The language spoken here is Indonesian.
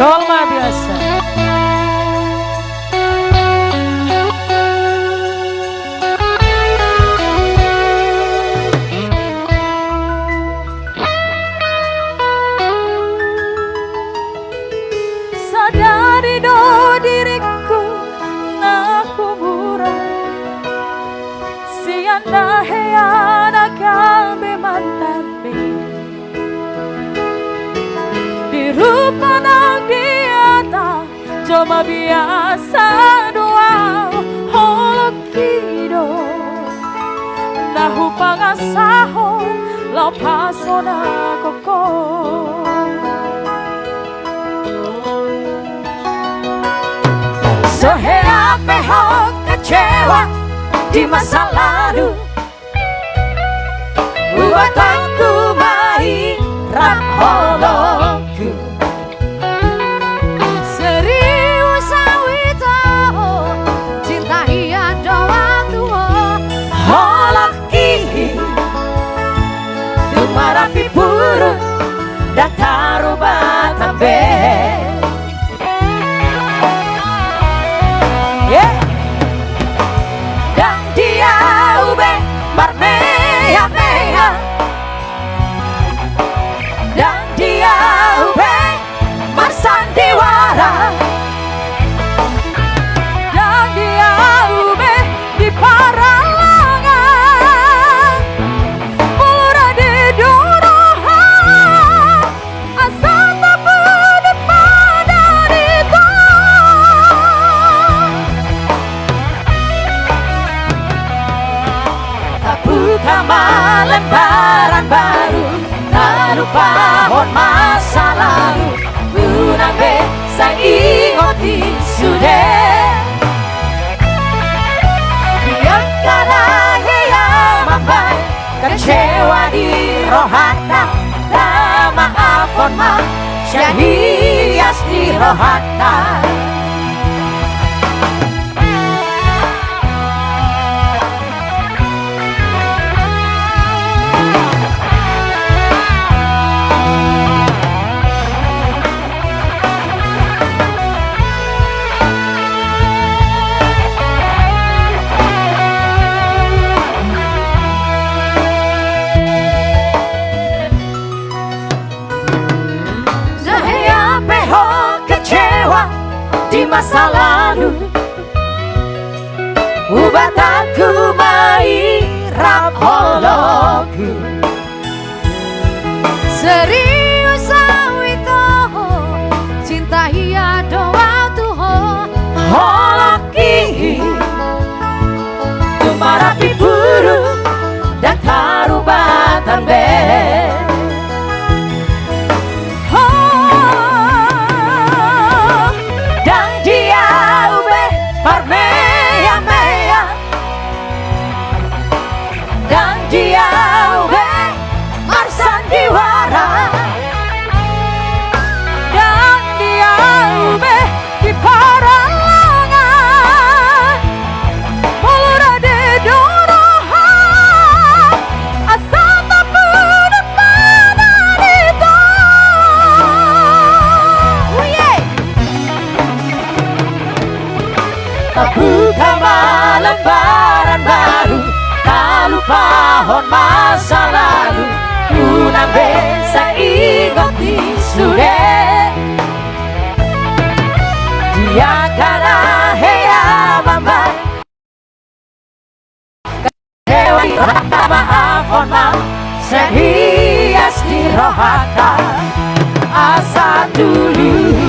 luar biasa. Sadari do diriku aku murah sianda heana kabe mantabe dirupa nang diata coba biasa doa holokido nahu pangasaho lau pasona koko. Sohea pehok kecewa di masa lalu buat aku mainkan holoku. Serius awito cinta iya doa tuho Holoki dumarapi puru dakaru batambe. Dan dia ube marmea mea dan dia ube marsandiwara dan dia ube di paralangan mula di doroha asal tak pada itu. Buka lembaran baru tak lupa hon masa lalu unang be sang ingoti sudah biarkan hea mambai kecewa di rohana tak maafon ma syahias di rohana. Di masa lalu ubat aku mairap holoku. serius awito cinta iya doa tuho Holoki dumarapi buru dan karubatan be. Dan dia ube marsandiwara dan dia ube di paralangan mula di doroha asal tak pada itu. Tak buka lembaran baru tak lupa hon masa lalu unang besa ingoti sudah dia kana hea mambai kecewa di rohana maafon ma sehias di rohana asa dulu